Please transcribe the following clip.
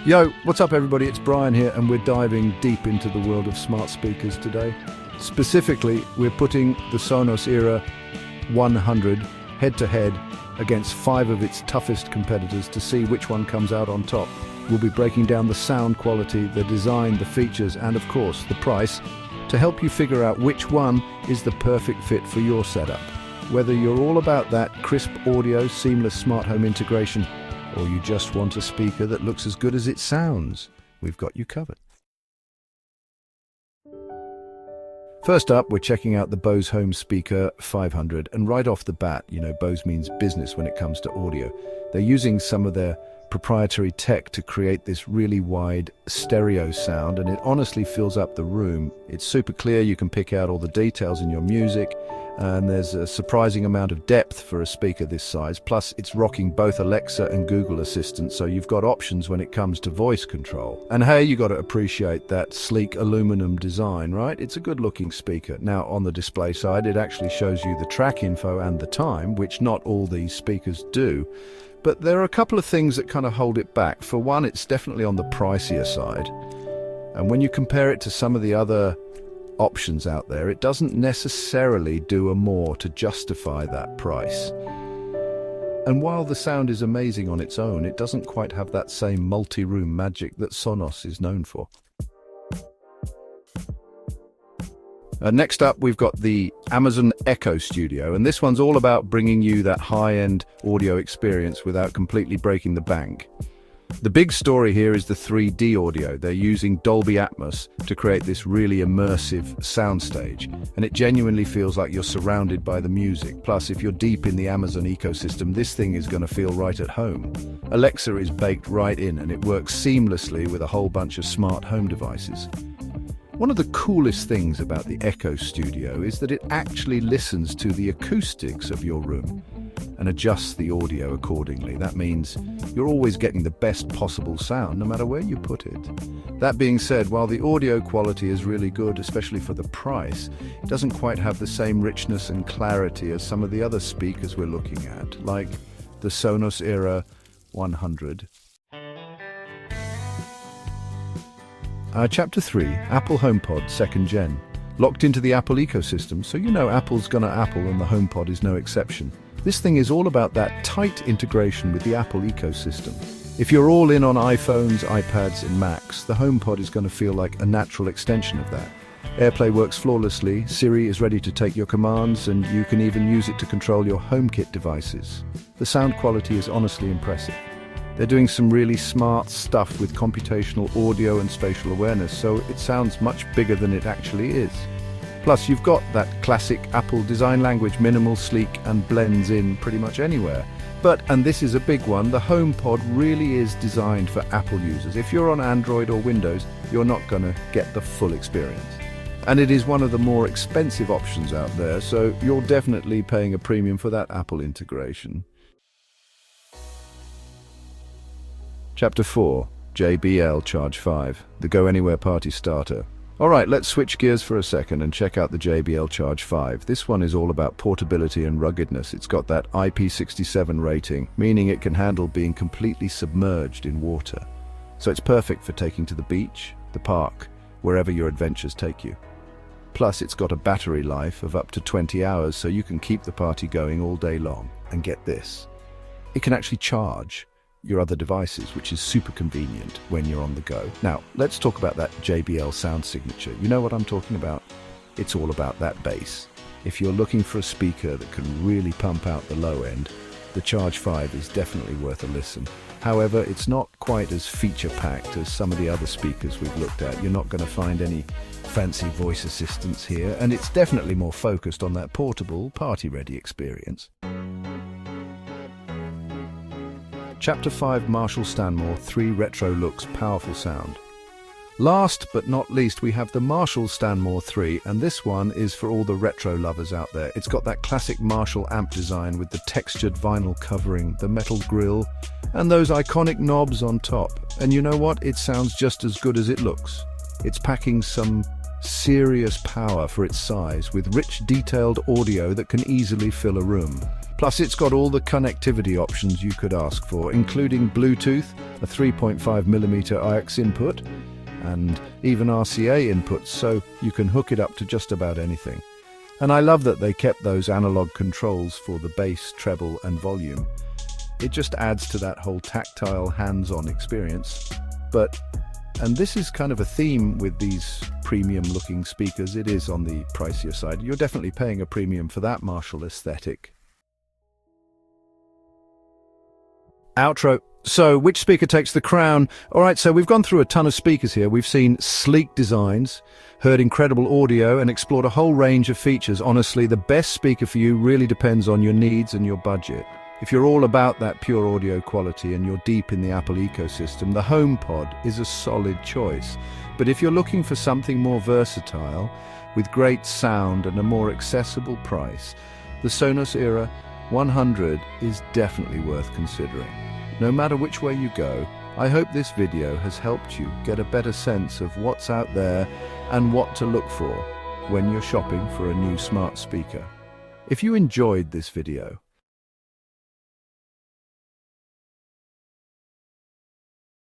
Yo, what's up everybody? It's Brian here and we're diving deep into the world of smart speakers today. Specifically, we're putting the Sonos Era 100 head-to-head against 5 of its toughest competitors to see which one comes out on top. We'll be breaking down the sound quality, the design, the features, and of course, the price to help you figure out which one is the perfect fit for your setup. Whether you're all about that crisp audio, seamless smart home integration, or you just want a speaker that looks as good as it sounds, we've got you covered. First up, we're checking out the Bose Home Speaker 500, and right off the bat, Bose means business when it comes to audio. They're using some of their proprietary tech to create this really wide stereo sound, and it honestly fills up the room. It's super clear, you can pick out all the details in your music, and there's a surprising amount of depth for a speaker this size. Plus, it's rocking both Alexa and Google Assistant, so you've got options when it comes to voice control. And hey, you got to appreciate that sleek aluminum design, right? It's a good-looking speaker. Now, on the display side, it actually shows you the track info and the time, which not all these speakers do. But there are a couple of things that kind of hold it back. For one, it's definitely on the pricier side. And when you compare it to some of the other options out there, it doesn't necessarily do a more to justify that price. And while the sound is amazing on its own, it doesn't quite have that same multi-room magic that Sonos is known for. Next up, we've got the Amazon Echo Studio, and this one's all about bringing you that high-end audio experience without completely breaking the bank. The big story here is the 3D audio. They're using Dolby Atmos to create this really immersive soundstage, and it genuinely feels like you're surrounded by the music. Plus, if you're deep in the Amazon ecosystem, this thing is going to feel right at home. Alexa is baked right in, and it works seamlessly with a whole bunch of smart home devices. One of the coolest things about the Echo Studio is that it actually listens to the acoustics of your room and adjusts the audio accordingly. That means you're always getting the best possible sound, no matter where you put it. That being said, while the audio quality is really good, especially for the price, it doesn't quite have the same richness and clarity as some of the other speakers we're looking at, like the Sonos Era 100. Chapter 3, Apple HomePod 2nd Gen. Locked into the Apple ecosystem, so Apple's gonna Apple and the HomePod is no exception. This thing is all about that tight integration with the Apple ecosystem. If you're all in on iPhones, iPads and Macs, the HomePod is going to feel like a natural extension of that. AirPlay works flawlessly, Siri is ready to take your commands, and you can even use it to control your HomeKit devices. The sound quality is honestly impressive. They're doing some really smart stuff with computational audio and spatial awareness, so it sounds much bigger than it actually is. Plus, you've got that classic Apple design language, minimal, sleek, and blends in pretty much anywhere. But, and this is a big one, the HomePod really is designed for Apple users. If you're on Android or Windows, you're not going to get the full experience. And it is one of the more expensive options out there, so you're definitely paying a premium for that Apple integration. Chapter 4, JBL Charge 5, the Go Anywhere Party Starter. Alright, let's switch gears for a second and check out the JBL Charge 5. This one is all about portability and ruggedness. It's got that IP67 rating, meaning it can handle being completely submerged in water. So it's perfect for taking to the beach, the park, wherever your adventures take you. Plus, it's got a battery life of up to 20 hours, so you can keep the party going all day long. And get this, it can actually charge your other devices, which is super convenient when you're on the go. Now, let's talk about that JBL sound signature. You know what I'm talking about? It's all about that bass. If you're looking for a speaker that can really pump out the low end, the Charge 5 is definitely worth a listen. However, it's not quite as feature-packed as some of the other speakers we've looked at. You're not going to find any fancy voice assistants here, and it's definitely more focused on that portable, party-ready experience. Chapter 5, Marshall Stanmore 3 Retro Looks Powerful Sound. Last but not least, we have the Marshall Stanmore 3, and this one is for all the retro lovers out there. It's got that classic Marshall amp design with the textured vinyl covering, the metal grille, and those iconic knobs on top. And you know what? It sounds just as good as it looks. It's packing some serious power for its size, with rich detailed audio that can easily fill a room. Plus, it's got all the connectivity options you could ask for, including Bluetooth, a 3.5mm IX input, and even RCA inputs, so you can hook it up to just about anything. And I love that they kept those analog controls for the bass, treble, and volume. It just adds to that whole tactile, hands-on experience. And this is kind of a theme with these premium-looking speakers, it is on the pricier side. You're definitely paying a premium for that Marshall aesthetic. Outro. So, which speaker takes the crown? Alright, so we've gone through a ton of speakers here. We've seen sleek designs, heard incredible audio, and explored a whole range of features. Honestly, the best speaker for you really depends on your needs and your budget. If you're all about that pure audio quality and you're deep in the Apple ecosystem, the HomePod is a solid choice. But if you're looking for something more versatile, with great sound and a more accessible price, the Sonos Era 100 is definitely worth considering. No matter which way you go, I hope this video has helped you get a better sense of what's out there and what to look for when you're shopping for a new smart speaker. If you enjoyed this video,